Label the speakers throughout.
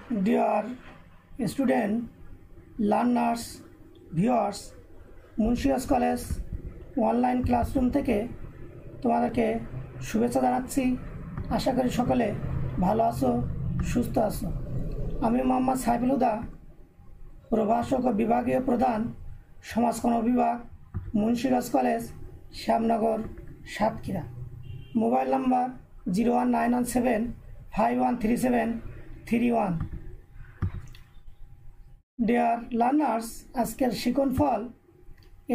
Speaker 1: Dear student, learners, viewers, Munshiganj college online classroom থেকে তোমাদেরকে শুভেচ্ছা জানাচ্ছি। আশা করি সকলে ভালো আছো, সুস্থ আছো। আমি মোহাম্মদ সাইফুল হুদা, প্রভাষক ও বিভাগীয় প্রধান, সমাজকর্ম বিভাগ, Munshiganj college, Shyamnagar, Satkhira. Mobile number 01917513731। Dear learners, আজকের শিখন ফল।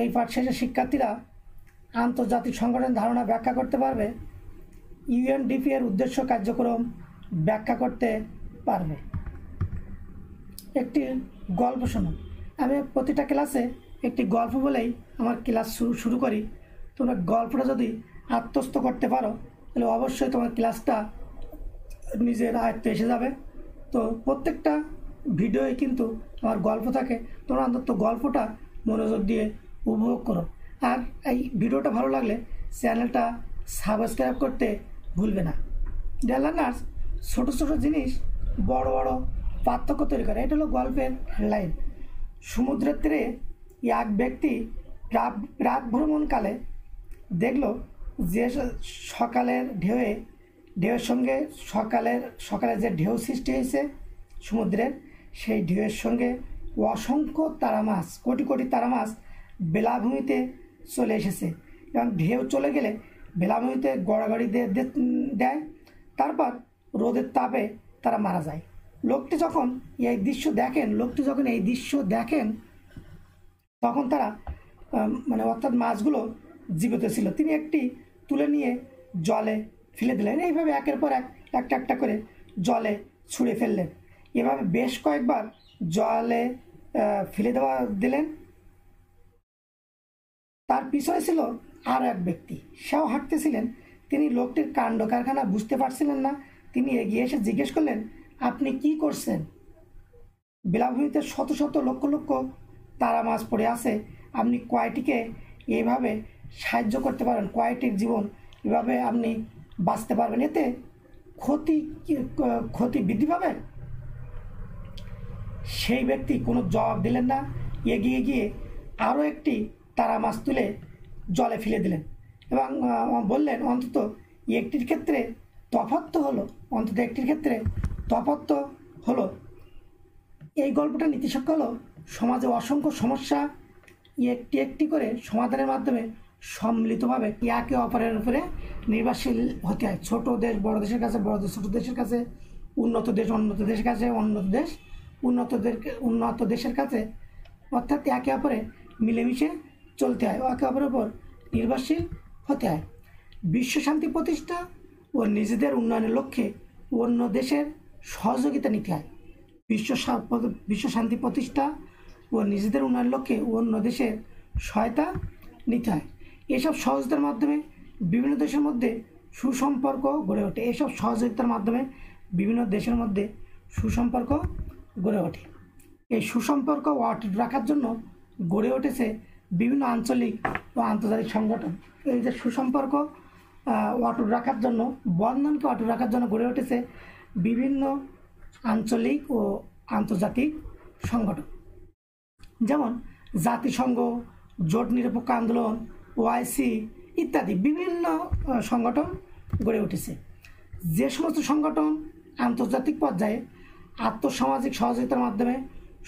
Speaker 1: এই পাঠ শেষে শিক্ষার্থীরা আন্তর্জাতিক সংগঠনের ধারণা ব্যাখ্যা করতে পারবে, ইউএনডিপি এর উদ্দেশ্য কার্যক্রম ব্যাখ্যা করতে পারবে। একটি গল্প শুনুন। আমি প্রতিটা ক্লাসে একটি গল্প বলেই আমার ক্লাস শুরু করি। তোমরা গল্পটা যদি আত্মস্থ করতে পারো তাহলে অবশ্যই তোমার ক্লাসটা নিজের আয়ত্তে এসে যাবে। তো প্রত্যেকটা ভিডিওয়ে কিন্তু আমার গল্প থাকে, তোমরা অন্তত গল্পটা মনোযোগ দিয়ে উপভোগ করো। আর এই ভিডিওটা ভালো লাগলে চ্যানেলটা সাবস্ক্রাইব করতে ভুলবে না। ডিয়ার লার্নার্স, ছোটো ছোটো জিনিস বড় বড় পার্থক্য তৈরি করে, এটা হলো গল্পের হেডলাইন। সমুদ্রের তীরে এক ব্যক্তি প্রাক ভ্রমণকালে দেখল যে সকালের ঢেউয়ের সঙ্গে সকালের যে ঢেউ সৃষ্টি হয়েছে সমুদ্রের, সেই ঢেউয়ের সঙ্গে অসংখ্য তারা মাছ, কোটি কোটি তারা মাছ বেলাভূমিতে চলে এসেছে এবং ঢেউ চলে গেলে বেলাভূমিতে গড়াগড়ি দেয়, তারপর রোদের তাপে তারা মারা যায়। লোকটি যখন এই দৃশ্য দেখেন তখন তারা অর্থাৎ মাছগুলো জীবিত ছিল। তিনি একটি তুলে নিয়ে জলে ফেলে দিলেন। এইভাবে একের পর একটা করে জলে ছুঁড়ে ফেললেন। এভাবে বেশ কয়েকবার জলে ফেলে দিলেন। তার পিছনে ছিল আরও এক ব্যক্তি, সেও হাঁটতেছিলেন। তিনি লোকটির কাণ্ড কারখানা বুঝতে পারছিলেন না। তিনি এগিয়ে এসে জিজ্ঞেস করলেন, আপনি কি করছেন? বেলাভূমিতে শত শত লক্ষ লক্ষ তারা মাছ পড়ে আছে, আপনি কয়টিকে এইভাবে সাহায্য করতে পারেন, কয়টির জীবন এভাবে আপনি বাঁচতে পারবেন? এতে ক্ষতি বৃদ্ধি পাবে। সেই ব্যক্তি কোনো জবাব দিলেন না। এগিয়ে গিয়ে আরও একটি তারা মাছ তুলে জলে ফেলে দিলেন এবং বললেন, অন্তত একটির ক্ষেত্রে তফাৎ হলো। এই গল্পটা নীতিশিক্ষা হলো, সমাজে অসংখ্য সমস্যা একটি একটি করে সমাধানের মাধ্যমে সম্মিলিতভাবে একে অপরের উপরে নির্ভরশীল হতে হয়। ছোট দেশ বড় দেশের কাছে, বড় দেশ ছোট দেশের কাছে, উন্নত দেশ অন্যত দেশের কাছে, উন্নত দেশ উন্নত দেশের কাছে, অর্থাৎ একে অপরে মিলেমিশে চলতে হয়, একে অপরের উপর নির্ভরশীল হতে হয়। বিশ্ব শান্তি প্রতিষ্ঠা ও নিজেদের উন্নয়নের লক্ষ্যে অন্য দেশের সহযোগিতা নিতে হয়। বিশ্ব শান্তি প্রতিষ্ঠা ও নিজেদের উন্নয়নের লক্ষ্যে অন্য দেশের সহায়তা নিতে হয়। এসব সহযোগিতার মাধ্যমে বিভিন্ন দেশের মধ্যে সুসম্পর্ক গড়ে ওঠে। এসব সহযোগিতার মাধ্যমে বিভিন্ন দেশের মধ্যে সুসম্পর্ক গড়ে ওঠে। এই সুসম্পর্ক অটুট রাখার জন্য গড়ে উঠেছে বিভিন্ন আঞ্চলিক ও আন্তর্জাতিক সংগঠন। এই যে সুসম্পর্ক অটুট রাখার জন্য, বন্ধনকে অটুট রাখার জন্য গড়ে উঠেছে বিভিন্ন আঞ্চলিক ও আন্তর্জাতিক সংগঠন, যেমন জাতিসংঘ, জোট নিরপেক্ষ আন্দোলন, ওআইসি ইত্যাদি বিভিন্ন সংগঠন গড়ে উঠেছে। যে সমস্ত সংগঠন আন্তর্জাতিক পর্যায়ে আর্থসামাজিক সহযোগিতার মাধ্যমে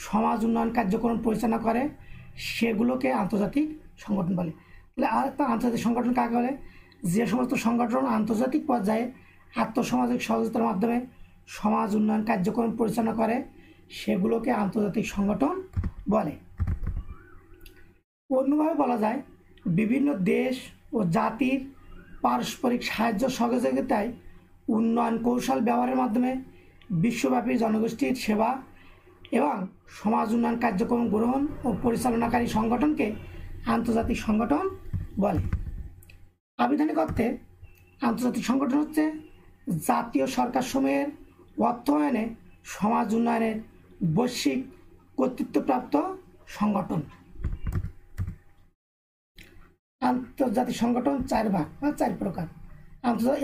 Speaker 1: সমাজ উন্নয়ন কার্যক্রম পরিচালনা করে সেগুলোকে আন্তর্জাতিক সংগঠন বলে। তাহলে আন্তর্জাতিক সংগঠন কাকে বলে? যে সমস্ত সংগঠন আন্তর্জাতিক পর্যায়ে আর্থসামাজিক সহযোগিতার মাধ্যমে সমাজ উন্নয়ন কার্যক্রম পরিচালনা করে সেগুলোকে আন্তর্জাতিক সংগঠন বলে। অন্যভাবে বলা যায়, বিভিন্ন দেশ ও জাতির পারস্পরিক সাহায্য সহযোগিতায় উন্নয়ন কৌশল ব্যবহারের মাধ্যমে বিশ্বব্যাপী জনগোষ্ঠীর সেবা এবং সমাজ উন্নয়ন কার্যক্রম গ্রহণ ও পরিচালনাকারী সংগঠনকে আন্তর্জাতিক সংগঠন বলে। আবিধানিক অর্থে আন্তর্জাতিক সংগঠন হচ্ছে জাতীয় সরকারসমূহের অর্থায়নে সমাজ উন্নয়নের বৈশ্বিক কর্তৃত্বপ্রাপ্ত সংগঠন। আন্তর্জাতিক সংগঠন চার প্রকার।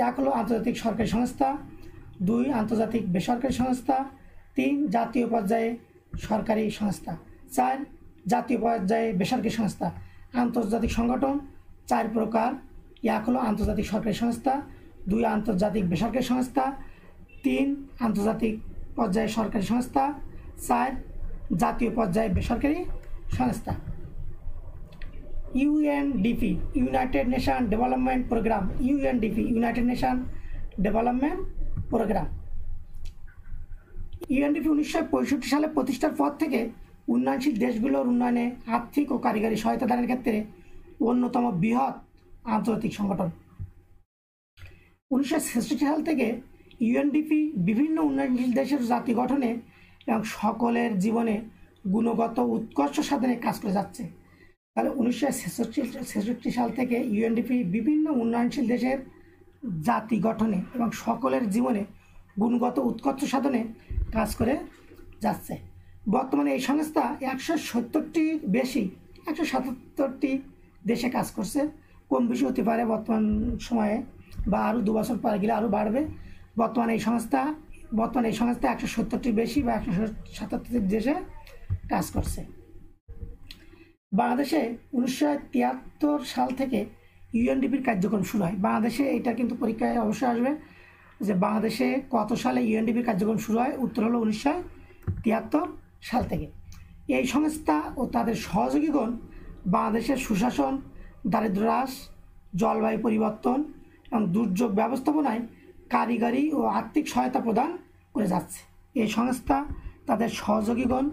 Speaker 1: এক হলো আন্তর্জাতিক সরকারি সংস্থা, 2 আন্তর্জাতিক বেসরকারি সংস্থা, 3 জাতীয় পর্যায়ে সরকারি সংস্থা। 4 জাতীয় পর্যায়ে বেসরকারি সংস্থা। আন্তর্জাতিক সংগঠন 4 প্রকার। এক হলো আন্তর্জাতিক সরকারি সংস্থা, 2 আন্তর্জাতিক বেসরকারি সংস্থা, 3 আন্তর্জাতিক পর্যায়ে সরকারি সংস্থা, 4 জাতীয় পর্যায়ে বেসরকারি সংস্থা। UNDP united nation development programme. UNDP united nation development programme. UNDP 1965 সালে প্রতিষ্ঠার পর থেকে উন্নয়নশীল দেশগুলোর উন্নয়নে আর্থিক ও কারিগরি সহায়তা দানের ক্ষেত্রে অন্যতম বৃহৎ আন্তর্জাতিক সংগঠন। 1966 সাল থেকে ইউএনডিপি বিভিন্ন উন্নয়নশীল দেশের জাতি গঠনে এবং সকলের জীবনে গুণগত উৎকর্ষ সাধনে কাজ করে যাচ্ছে। তাহলে 1966 সাল থেকে ইউএনডিপি বিভিন্ন উন্নয়নশীল দেশের জাতি গঠনে এবং সকলের জীবনে গুণগত উৎকর্ষ সাধনে কাজ করে যাচ্ছে। বর্তমানে এই সংস্থা 177টি দেশে কাজ করছে। কম বেশি হতে পারে বর্তমান সময়ে, বা আরও 2 বছর পরে গেলে আরও বাড়বে। বর্তমানে এই সংস্থা 170টির বেশি বা 177টি দেশে কাজ করছে। বাংলাদেশে 1973 সাল থেকে ইউএনডিপির কার্যক্রম শুরু হয়। বাংলাদেশে এটা কিন্তু পরীক্ষায় অবশ্যই আসবে যে বাংলাদেশে কত সালে ইউএনডিপির কার্যক্রম শুরু হয়। উত্তর হলো 1973 সাল থেকে। এই সংস্থা ও তাদের সহযোগীগণ বাংলাদেশের সুশাসন, দারিদ্র্য হ্রাস, জলবায়ু পরিবর্তন এবং দুর্যোগ ব্যবস্থাপনায় কারিগরি ও আর্থিক সহায়তা প্রদান করে যাচ্ছে। এই সংস্থা তাদের সহযোগীগণ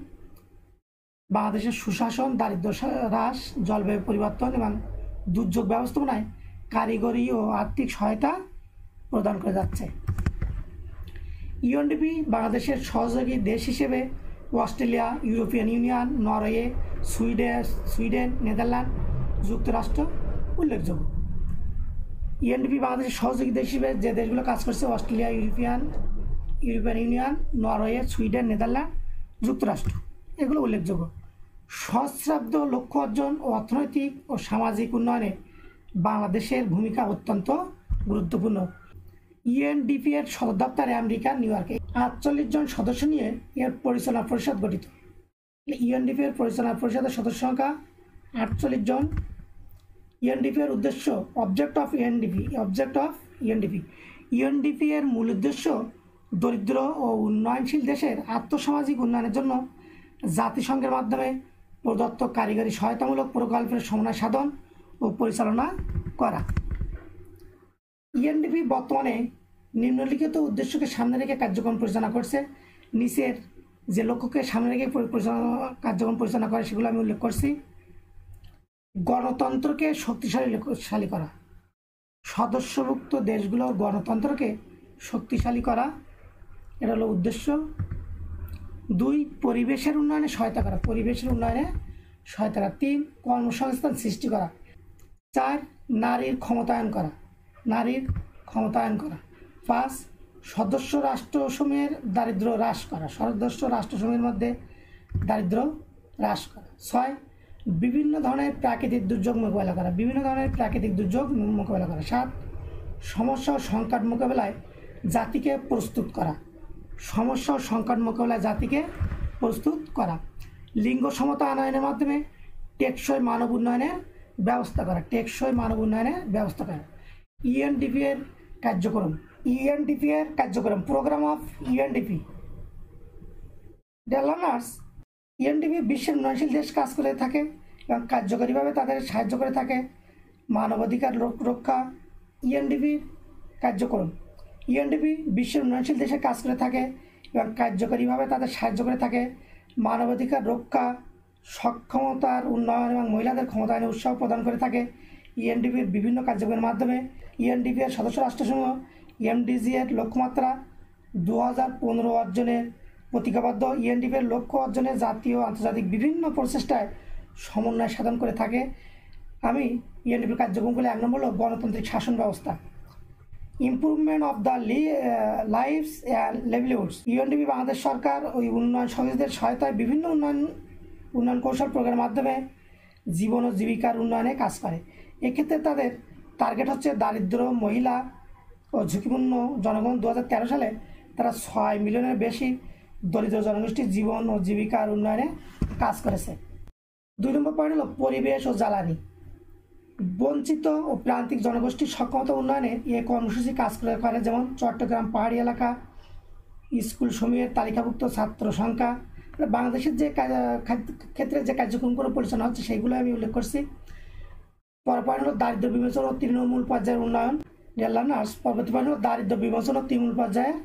Speaker 1: বাংলাদেশের সুশাসন, দারিদ্র্য হ্রাস, জলবায়ু পরিবর্তন এবং দুর্যোগ ব্যবস্থাপনায় কারিগরি ও আর্থিক সহায়তা প্রদান করে যাচ্ছে। ইউএনডিপি বাংলাদেশের সহযোগী দেশ হিসেবে Australia, European union, Norway, Sweden, Netherland, যুক্তরাষ্ট্র উল্লেখযোগ্য। ইউএনডিপি বাংলাদেশের সহযোগী দেশ হিসেবে যে দেশগুলো কাজ করছে Australia, European union, Norway, Sweden, Netherland, যুক্তরাষ্ট্র এগুলো উল্লেখযোগ্য। সহস্রাব্দ লক্ষ্য অর্জন ও অর্থনৈতিক ও সামাজিক উন্নয়নে বাংলাদেশের ভূমিকা অত্যন্ত গুরুত্বপূর্ণ। ইউএনডিপি এর সদর দপ্তর আমেরিকার নিউ ইয়র্কে। 48 জন সদস্য নিয়ে এর পরিচালনা পরিষদ গঠিত। ইউএনডিপি এর পরিচালনা পরিষদের সদস্য সংখ্যা 48 জন। ইউএনডিপি এর উদ্দেশ্য, অবজেক্ট অফ ইউএনডিপি। ইউএনডিপি এর মূল উদ্দেশ্য দরিদ্র ও উন্নয়নশীল দেশের আর্থসামাজিক উন্নয়নের জন্য জাতিসংঘের মাধ্যমে প্রদত্ত কারিগরি সহায়তামূলক প্রকল্পের সমন্বয় সাধন ও পরিচালনা করা। ইউএনডিপি বর্তমানে নিম্নলিখিত উদ্দেশ্যকে সামনে রেখে কার্যক্রম পরিচালনা করছে। নিচের যে লক্ষ্যকে সামনে রেখে কার্যক্রম পরিচালনা করে সেগুলো আমি উল্লেখ করছি। গণতন্ত্রকে শক্তিশালী করা, সদস্যভুক্ত দেশগুলোর গণতন্ত্রকে শক্তিশালী করা, এটা হলো উদ্দেশ্য। 2 পরিবেশের উন্নয়নে সহায়তা করা, 3 কর্মসংস্থান সৃষ্টি করা। 4 নারীর ক্ষমতায়ন করা। 5 সদস্য রাষ্ট্রসমূহের দারিদ্র্য হ্রাস করা, মধ্যে দারিদ্র্য হ্রাস করা। 6 বিভিন্ন ধরনের প্রাকৃতিক দুর্যোগ মোকাবেলা করা, 7 সমস্যা ও সংকট মোকাবেলায় জাতিকে প্রস্তুত করা। লিঙ্গ সমতা আনয়নের মাধ্যমে টেকসই মানব উন্নয়নের ব্যবস্থা করা। ইউএনডিপি এর কার্যক্রম, প্রোগ্রাম অফ ইউএনডিপি। ইউএনডিপি বিশ্বের উন্নয়নশীল দেশ কাজ করে থাকে এবং কার্যকরীভাবে তাদের সাহায্য করে থাকে। মানবাধিকার রক্ষা। ইউএনডিপি বিশ্বের উন্নয়নশীল দেশে কাজ করে থাকে এবং কার্যকরীভাবে তাদের সাহায্য করে থাকে। মানবাধিকার রক্ষা, সক্ষমতার উন্নয়ন এবং মহিলাদের ক্ষমতায়নে উৎসাহ প্রদান করে থাকে। ইউএনডিপির বিভিন্ন কার্যক্রমের মাধ্যমে ইউএনডিপি এর সদস্য রাষ্ট্রসমূহ এমডিজি এর লক্ষ্যমাত্রা 2015 অর্জনের প্রতিজ্ঞাবদ্ধ। ইউএনডিপি এর লক্ষ্য অর্জনে জাতীয় ও আন্তর্জাতিক বিভিন্ন প্রচেষ্টায় সমন্বয় সাধন করে থাকে। আমি ইউএনডিপির কার্যক্রমগুলো 1 নম্বর হলো গণতান্ত্রিক শাসন ব্যবস্থা। Improvement of the lives and livelihoods. UNDP Bangladesh সরকার ওই উন্নয়ন সংস্থাদের সহায়তায় বিভিন্ন উন্নয়ন কৌশল প্রোগ্রামের মাধ্যমে জীবন ও জীবিকার উন্নয়নে কাজ করে। এক্ষেত্রে তাদের টার্গেট হচ্ছে দারিদ্র, মহিলা ও ঝুঁকিপূর্ণ জনগণ। 2013 সালে তারা 6 মিলিয়নের বেশি দরিদ্র জনগোষ্ঠীর জীবন ও জীবিকার উন্নয়নে কাজ করেছে। 2 নম্বর পয়েন্ট হলো পরিবেশ ও জ্বালানি। বঞ্চিত ও প্রান্তিক জনগোষ্ঠীর সক্ষমতা উন্নয়নে এই কর্মসূচি কাজ করে, যেমন চট্টগ্রাম পাহাড়ি এলাকা স্কুল সমূহের তালিকাভুক্ত ছাত্র সংখ্যা, বাংলাদেশের যে ক্ষেত্রে যে কার্যক্রমগুলো পরিচালনা হচ্ছে সেইগুলো আমি উল্লেখ করছি। পরের পয়েন্ট হলো দারিদ্র বিমোচন ও তৃণমূল পর্যায়ের উন্নয়ন লার্নার্স। পরবর্তী পয়েন্ট হলো দারিদ্র বিমোচন ও তৃণমূল পর্যায়ের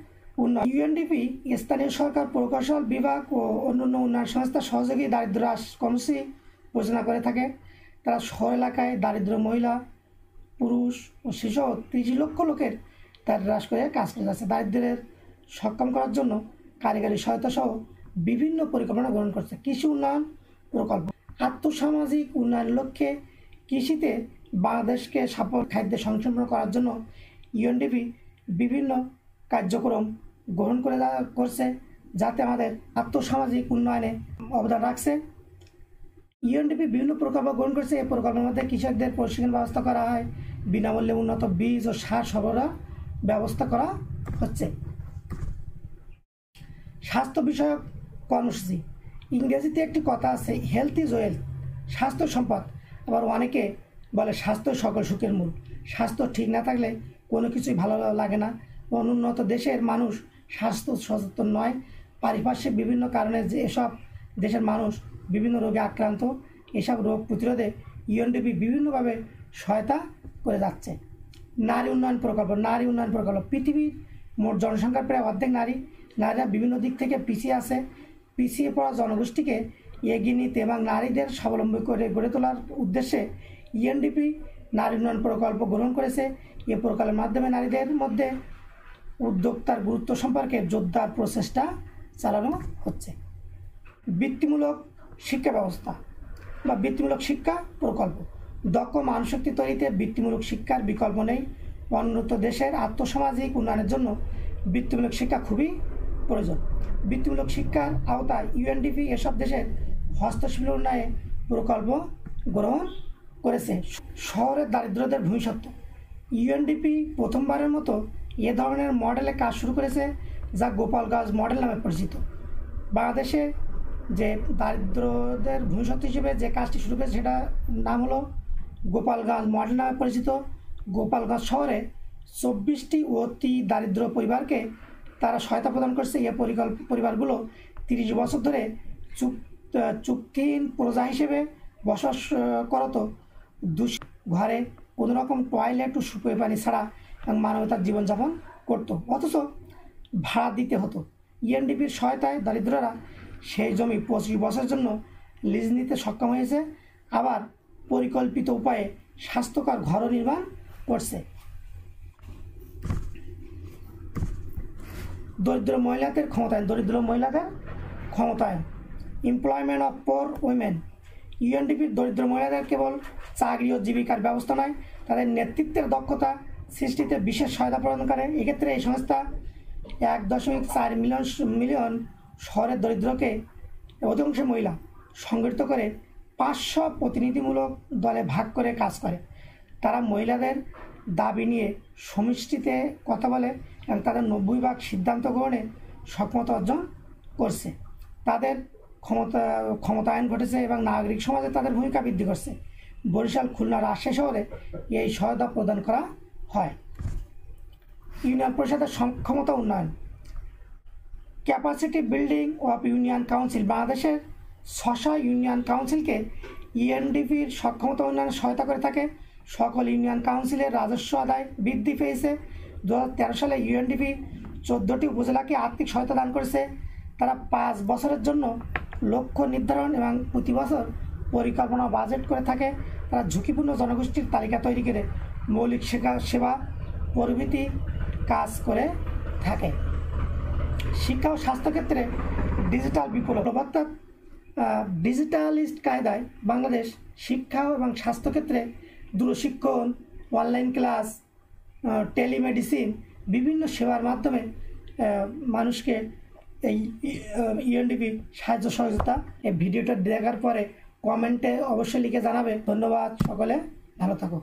Speaker 1: উন্নয়ন। ইউএনডিপি স্থানীয় সরকার, প্রকৌশল বিভাগ ও অন্যান্য উন্নয়ন সংস্থার সহযোগী দারিদ্র হ্রাস কর্মসূচি পরিচালনা করে থাকে। তারা শহর এলাকায় দারিদ্র মহিলা, পুরুষ ও শিশু 30 লক্ষ লোকের দারিদ্র হ্রাস করে কাজ করে যাচ্ছে। দারিদ্রের সক্ষম করার জন্য কারিগরি সহায়তা সহ বিভিন্ন পরিকল্পনা গ্রহণ করছে। কৃষি উন্নয়ন প্রকল্প। আর্থসামাজিক উন্নয়নের লক্ষ্যে কৃষিতে বাংলাদেশকে খাদ্যের সংরক্ষণ করার জন্য ইউএনডিপি বিভিন্ন কার্যক্রম গ্রহণ করছে, যাতে আমাদের আর্থসামাজিক উন্নয়নে অবদান রাখছে। ইউএনডিপি বিভিন্ন প্রকল্প গ্রহণ করছে। এই প্রকল্পের মধ্যে কৃষকদের প্রশিক্ষণ ব্যবস্থা করা হয়, বিনামূল্যে উন্নত বীজ ও সার সরবরাহ ব্যবস্থা করা হচ্ছে। স্বাস্থ্য বিষয়ক কর্মসূচি। ইংরেজিতে একটি কথা আছে, হেলথ ইজ ওয়েলথ, স্বাস্থ্য সম্পদ। আবার অনেকে বলে স্বাস্থ্য সকল সুখের মূল। স্বাস্থ্য ঠিক না থাকলে কোনো কিছুই ভালো লাগে না। অনুন্নত দেশের মানুষ স্বাস্থ্য সচেতন নয়। পারিপার্শ্বিক বিভিন্ন কারণে যে এসব দেশের মানুষ বিভিন্ন রোগে আক্রান্ত। এসব রোগ প্রতিরোধে ইউএনডিপি বিভিন্নভাবে সহায়তা করে যাচ্ছে। নারী উন্নয়ন প্রকল্প। নারী উন্নয়ন প্রকল্প। পৃথিবীর মোট জনসংখ্যার প্রায় অর্ধেক নারী। নারীরা বিভিন্ন দিক থেকে পিছিয়ে আছে। পিছিয়ে পড়া জনগোষ্ঠীকে এগিয়ে নিতে এবং নারীদের স্বাবলম্বী করে গড়ে তোলার উদ্দেশ্যে ইউএনডিপি নারী উন্নয়ন প্রকল্প গ্রহণ করেছে। এই প্রকল্পের মাধ্যমে নারীদের মধ্যে উদ্যোক্তার গুরুত্ব সম্পর্কে জোরদার প্রচেষ্টা চালানো হচ্ছে। বৃত্তিমূলক শিক্ষা ব্যবস্থা বা বৃত্তিমূলক শিক্ষা প্রকল্প। দক্ষ মানবশক্তি তৈরিতে বৃত্তিমূলক শিক্ষার বিকল্প নেই। উন্নত দেশের আর্থসামাজিক উন্নয়নের জন্য বৃত্তিমূলক শিক্ষা খুবই প্রয়োজন। বৃত্তিমূলক শিক্ষার আওতায় ইউএনডিপি এসব দেশের হস্তশিল্প উন্নয়নে প্রকল্প গ্রহণ করেছে। শহরের দারিদ্রদের ভবিষ্যৎ। ইউএনডিপি প্রথমবারের মতো এ ধরনের মডেলে কাজ শুরু করেছে, যা গোপালগঞ্জ মডেল নামে পরিচিত। বাংলাদেশে যে দারিদ্রদের ভবিষ্যৎ হিসেবে যে কাজটি শুরু করেছে সেটা নাম হলো গোপালগঞ্জ মডেল নামে পরিচিত। গোপালগঞ্জ শহরে 24টি অতি দারিদ্র পরিবারকে তারা সহায়তা প্রদান করছে। এই পরিবারগুলো 30 বছর ধরে চুক্তিহীন প্রজা হিসেবে বসবাস করত। ঘরে কোনো রকম টয়লেট ও সুপেয় পানি ছাড়া এবং মানবতার জীবনযাপন করত, অথচ ভাড়া দিতে হতো। ইউএনডিপির সহায়তায় দারিদ্ররা সেই জমি 25 বছরের জন্য লিজ নিতে সক্ষম হয়েছে, আবার পরিকল্পিত উপায়ে স্বাস্থ্যকর ঘরও নির্মাণ করছে। দরিদ্র মহিলাদের ক্ষমতায়ন। দরিদ্র মহিলাদের ক্ষমতায়ন। Employment of poor women. ইউএনডিপির দরিদ্র মহিলাদের কেবল চাকরি ও জীবিকার ব্যবস্থা নয়, তাদের নেতৃত্বের দক্ষতা সৃষ্টিতে বিশেষ সহায়তা প্রদান করে। এক্ষেত্রে এই সংস্থা 1.4 মিলিয়ন শহরের দরিদ্রকে অধিকাংশ মহিলা সংগঠিত করে 500 প্রতিনিধিমূলক দলে ভাগ করে কাজ করে। তারা মহিলাদের দাবি নিয়ে সমষ্টিতে কথা বলে এবং তাদের 90% সিদ্ধান্ত গ্রহণে সক্ষমতা অর্জন করছে। তাদের ক্ষমতায়ন ঘটেছে এবং নাগরিক সমাজে তাদের ভূমিকা বৃদ্ধি করছে। বরিশাল, খুলনা, রাজশাহী শহরে এই সহায়তা প্রদান করা হয়। ইউনিয়ন পরিষদের সক্ষমতা উন্নয়ন। Capacity building of union council. বাংলাদেশের 600 ইউনিয়ন কাউন্সিলকে ইউএনডিপির সক্ষমতা উন্নয়নে সহায়তা করে থাকে। সকল ইউনিয়ন কাউন্সিলের রাজস্ব আদায় বৃদ্ধি পেয়েছে। 2013 সালে ইউএনডিপি 14টি উপজেলাকে আর্থিক সহায়তা দান করেছে। তারা 5 বছরের জন্য লক্ষ্য নির্ধারণ এবং প্রতি বছর পরিকল্পনা বাজেট করে থাকে। তারা ঝুঁকিপূর্ণ জনগোষ্ঠীর তালিকা তৈরি করে মৌলিক সেবা প্রভৃতি কাজ করে থাকে। শিক্ষা ও স্বাস্থ্যক্ষেত্রে ডিজিটাল বিপ্লব। অর্থাৎ ডিজিটালিস্ট কায়দায় বাংলাদেশ শিক্ষা এবং স্বাস্থ্যক্ষেত্রে দূরশিক্ষণ, অনলাইন ক্লাস, টেলিমেডিসিন বিভিন্ন সেবার মাধ্যমে মানুষকে এই ইউএনডিপি সাহায্য সহযোগিতা। এই ভিডিওটা দেখার পরে কমেন্টে অবশ্যই লিখে জানাবে। ধন্যবাদ, সকলে ভালো থাকো।